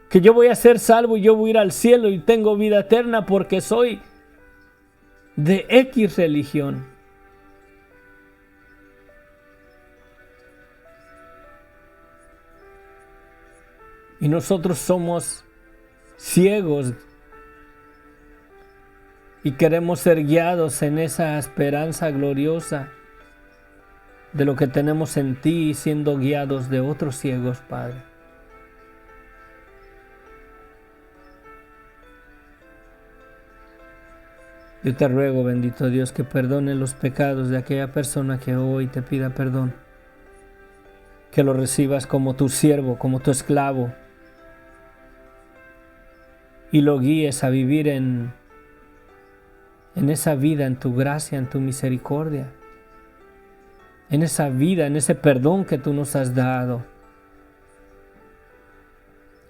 Que yo voy a ser salvo y yo voy a ir al cielo y tengo vida eterna porque soy de X religión. Y nosotros somos ciegos y queremos ser guiados en esa esperanza gloriosa de lo que tenemos en ti, siendo guiados de otros ciegos, Padre. Yo te ruego, bendito Dios, que perdone los pecados de aquella persona que hoy te pida perdón. Que lo recibas como tu siervo, como tu esclavo. Y lo guíes a vivir en esa vida, en tu gracia, en tu misericordia. En esa vida, en ese perdón que tú nos has dado.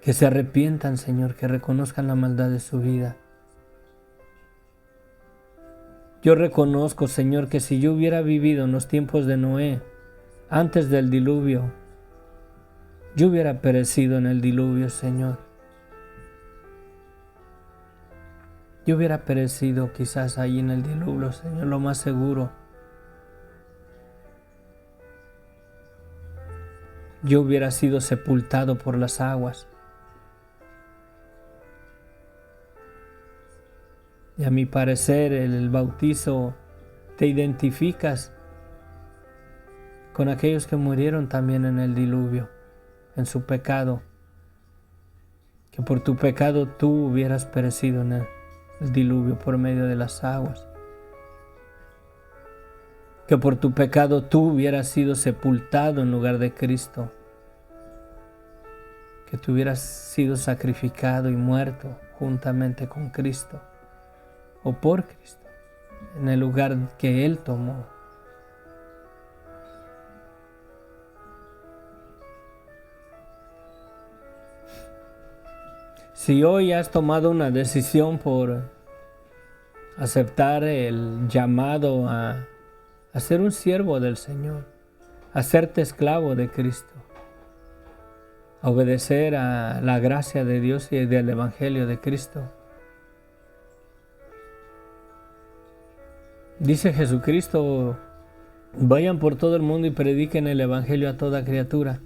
Que se arrepientan, Señor, que reconozcan la maldad de su vida. Yo reconozco, Señor, que si yo hubiera vivido en los tiempos de Noé, antes del diluvio, yo hubiera perecido en el diluvio, Señor. Yo hubiera perecido quizás ahí en el diluvio, Señor, lo más seguro. Yo hubiera sido sepultado por las aguas. Y a mi parecer, el bautizo te identificas con aquellos que murieron también en el diluvio, en su pecado. Que por tu pecado tú hubieras perecido en el diluvio por medio de las aguas. Que por tu pecado tú hubieras sido sepultado en lugar de Cristo. Que tú hubieras sido sacrificado y muerto juntamente con Cristo. O por Cristo, en el lugar que Él tomó. Si hoy has tomado una decisión por aceptar el llamado a ser un siervo del Señor, a hacerte esclavo de Cristo, a obedecer a la gracia de Dios y del Evangelio de Cristo, dice Jesucristo, vayan por todo el mundo y prediquen el Evangelio a toda criatura.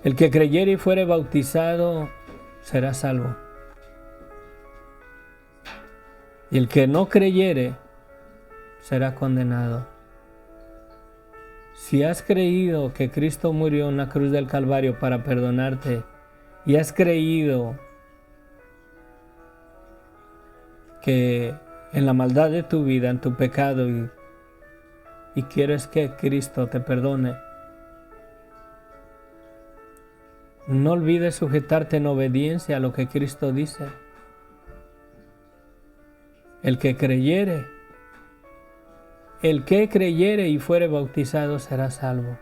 El que creyere y fuere bautizado será salvo. Y el que no creyere será condenado. Si has creído que Cristo murió en la cruz del Calvario para perdonarte y has creído que en la maldad de tu vida, en tu pecado y quieres que Cristo te perdone, no olvides sujetarte en obediencia a lo que Cristo dice. El que creyere y fuere bautizado será salvo.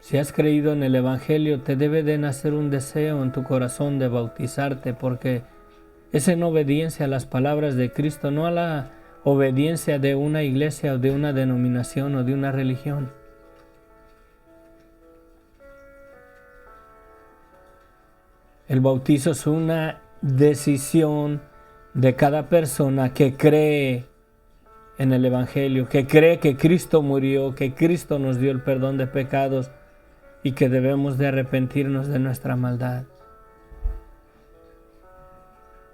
Si has creído en el Evangelio, te debe de nacer un deseo en tu corazón de bautizarte, porque es en obediencia a las palabras de Cristo, no a la obediencia de una iglesia o de una denominación o de una religión. El bautizo es una decisión de cada persona que cree en el Evangelio, que cree que Cristo murió, que Cristo nos dio el perdón de pecados y que debemos de arrepentirnos de nuestra maldad.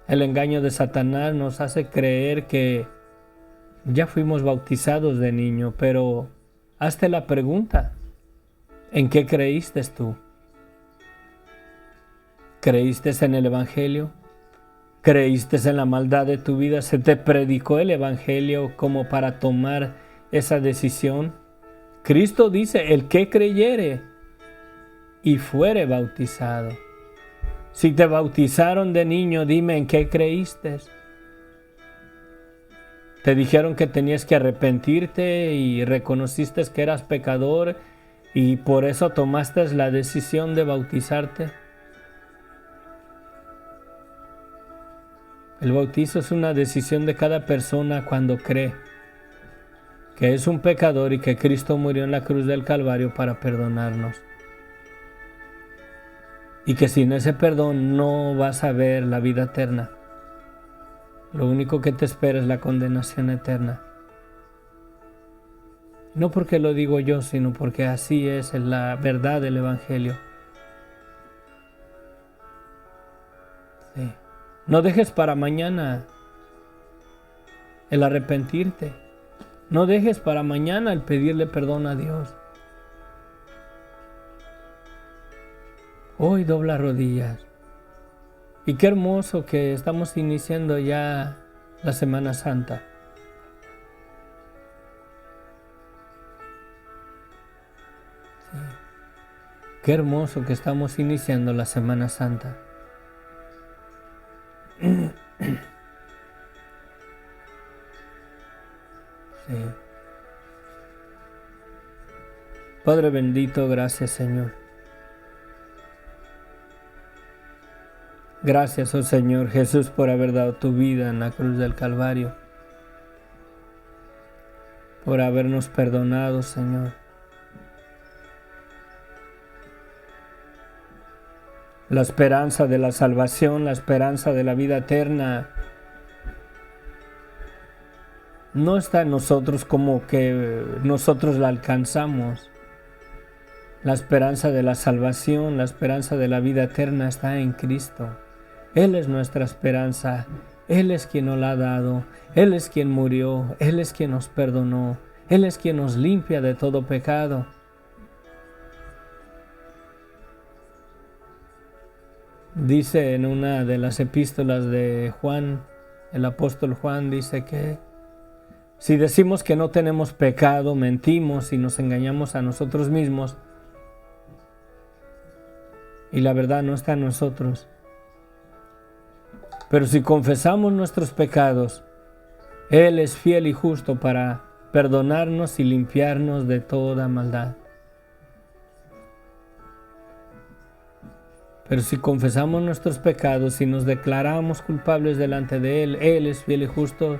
El engaño de Satanás nos hace creer que ya fuimos bautizados de niño, pero hazte la pregunta, ¿en qué creíste tú? ¿Creíste en el Evangelio? ¿Creíste en la maldad de tu vida? ¿Se te predicó el Evangelio como para tomar esa decisión? Cristo dice, el que creyere y fuere bautizado. Si te bautizaron de niño, dime en qué creíste. Te dijeron que tenías que arrepentirte y reconociste que eras pecador y por eso tomaste la decisión de bautizarte. El bautizo es una decisión de cada persona cuando cree que es un pecador y que Cristo murió en la cruz del Calvario para perdonarnos. Y que sin ese perdón no vas a ver la vida eterna. Lo único que te espera es la condenación eterna. No porque lo digo yo, sino porque así es la verdad del Evangelio. Sí. No dejes para mañana el arrepentirte. No dejes para mañana el pedirle perdón a Dios. Hoy dobla rodillas. Y qué hermoso que estamos iniciando ya la Semana Santa. Sí. Qué hermoso que estamos iniciando la Semana Santa. Sí. Padre bendito, gracias Señor. Gracias, oh Señor Jesús, por haber dado tu vida en la cruz del Calvario, por habernos perdonado, Señor. La esperanza de la salvación, la esperanza de la vida eterna, no está en nosotros como que nosotros la alcanzamos. La esperanza de la salvación, la esperanza de la vida eterna está en Cristo. Él es nuestra esperanza, Él es quien nos la ha dado, Él es quien murió, Él es quien nos perdonó, Él es quien nos limpia de todo pecado. Dice en una de las epístolas de Juan, el apóstol Juan dice que si decimos que no tenemos pecado, mentimos y nos engañamos a nosotros mismos y la verdad no está en nosotros. Pero si confesamos nuestros pecados, Él es fiel y justo para perdonarnos y limpiarnos de toda maldad. Pero si confesamos nuestros pecados y nos declaramos culpables delante de Él, Él es fiel y justo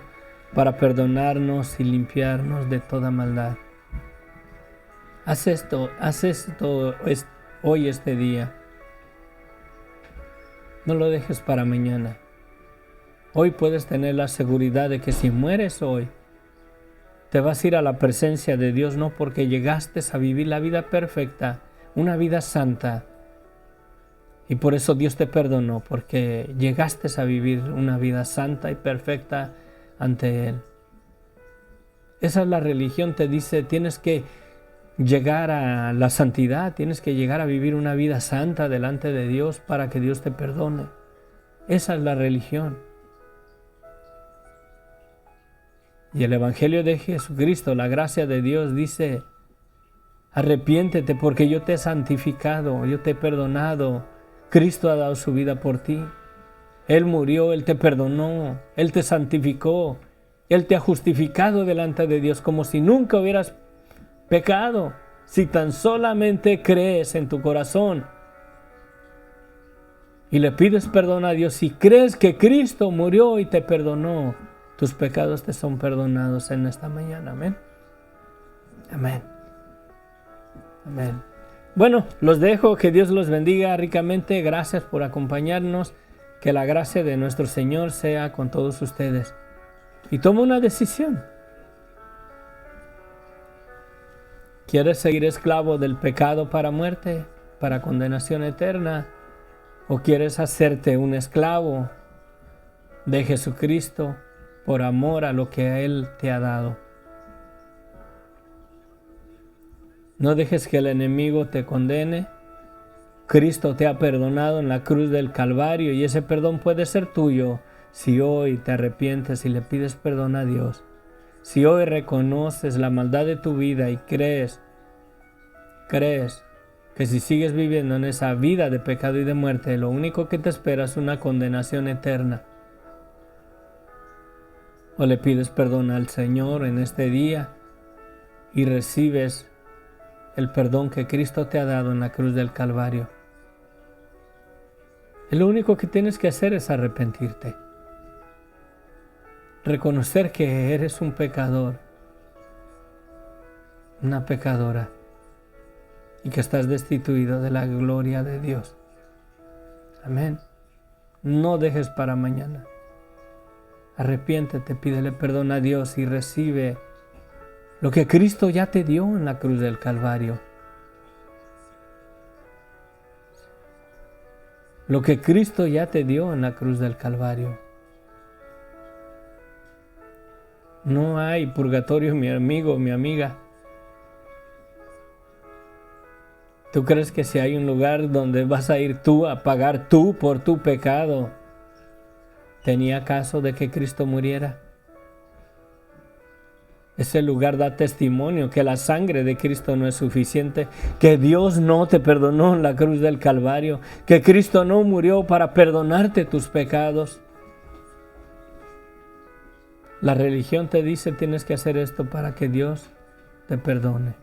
para perdonarnos y limpiarnos de toda maldad. Haz esto hoy, este día. No lo dejes para mañana. Hoy puedes tener la seguridad de que si mueres hoy, te vas a ir a la presencia de Dios, no porque llegaste a vivir la vida perfecta, una vida santa, y por eso Dios te perdonó, porque llegaste a vivir una vida santa y perfecta ante Él. Esa es la religión, te dice, tienes que llegar a la santidad, tienes que llegar a vivir una vida santa delante de Dios para que Dios te perdone. Esa es la religión. Y el Evangelio de Jesucristo, la gracia de Dios dice, arrepiéntete porque yo te he santificado, yo te he perdonado, Cristo ha dado su vida por ti. Él murió, Él te perdonó, Él te santificó, Él te ha justificado delante de Dios como si nunca hubieras pecado. Si tan solamente crees en tu corazón y le pides perdón a Dios, si crees que Cristo murió y te perdonó, tus pecados te son perdonados en esta mañana. Amén. Amén. Amén. Bueno, los dejo. Que Dios los bendiga ricamente. Gracias por acompañarnos. Que la gracia de nuestro Señor sea con todos ustedes. Y toma una decisión. ¿Quieres seguir esclavo del pecado para muerte, para condenación eterna? ¿O quieres hacerte un esclavo de Jesucristo por amor a lo que Él te ha dado? No dejes que el enemigo te condene. Cristo te ha perdonado en la cruz del Calvario y ese perdón puede ser tuyo si hoy te arrepientes y le pides perdón a Dios. Si hoy reconoces la maldad de tu vida y crees que si sigues viviendo en esa vida de pecado y de muerte, lo único que te espera es una condenación eterna. O le pides perdón al Señor en este día y recibes el perdón que Cristo te ha dado en la cruz del Calvario. Y lo único que tienes que hacer es arrepentirte. Reconocer que eres un pecador, una pecadora, y que estás destituido de la gloria de Dios. Amén. No dejes para mañana. Arrepiéntete, pídele perdón a Dios y recibe lo que Cristo ya te dio en la cruz del Calvario. Lo que Cristo ya te dio en la cruz del Calvario. No hay purgatorio, mi amigo, mi amiga. ¿Tú crees que si hay un lugar donde vas a ir tú a pagar tú por tu pecado, tenía caso de que Cristo muriera? Ese lugar da testimonio que la sangre de Cristo no es suficiente, que Dios no te perdonó en la cruz del Calvario, que Cristo no murió para perdonarte tus pecados. La religión te dice tienes que hacer esto para que Dios te perdone.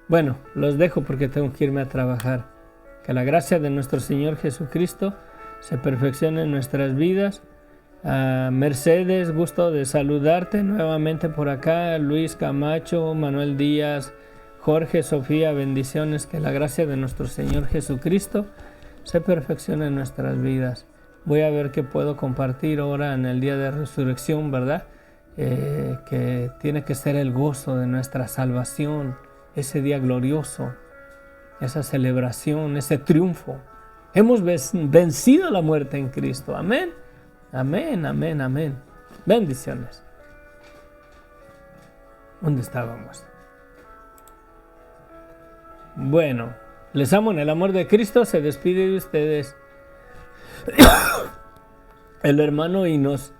Bueno, los dejo porque tengo que irme a trabajar. Que la gracia de nuestro Señor Jesucristo se perfeccione en nuestras vidas. Mercedes, gusto de saludarte nuevamente por acá. Luis Camacho, Manuel Díaz, Jorge, Sofía, bendiciones. Que la gracia de nuestro Señor Jesucristo se perfeccione en nuestras vidas. Voy a ver qué puedo compartir ahora en el día de resurrección, ¿verdad? Que tiene que ser el gozo de nuestra salvación, ese día glorioso, esa celebración, ese triunfo. Hemos vencido la muerte en Cristo. Amén. Amén, amén, amén. Bendiciones. ¿Dónde estábamos? Bueno, les amo en el amor de Cristo. Se despide de ustedes el hermano Inos,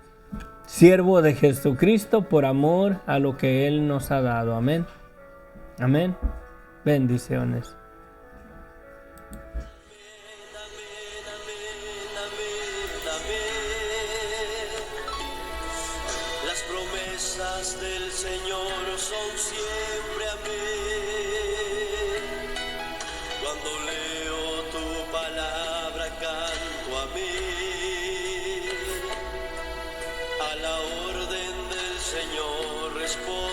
siervo de Jesucristo por amor a lo que Él nos ha dado. Amén. Amén. Bendiciones. Las promesas del Señor son siempre amén. Cuando leo tu palabra canto amén. A la orden del Señor respondo.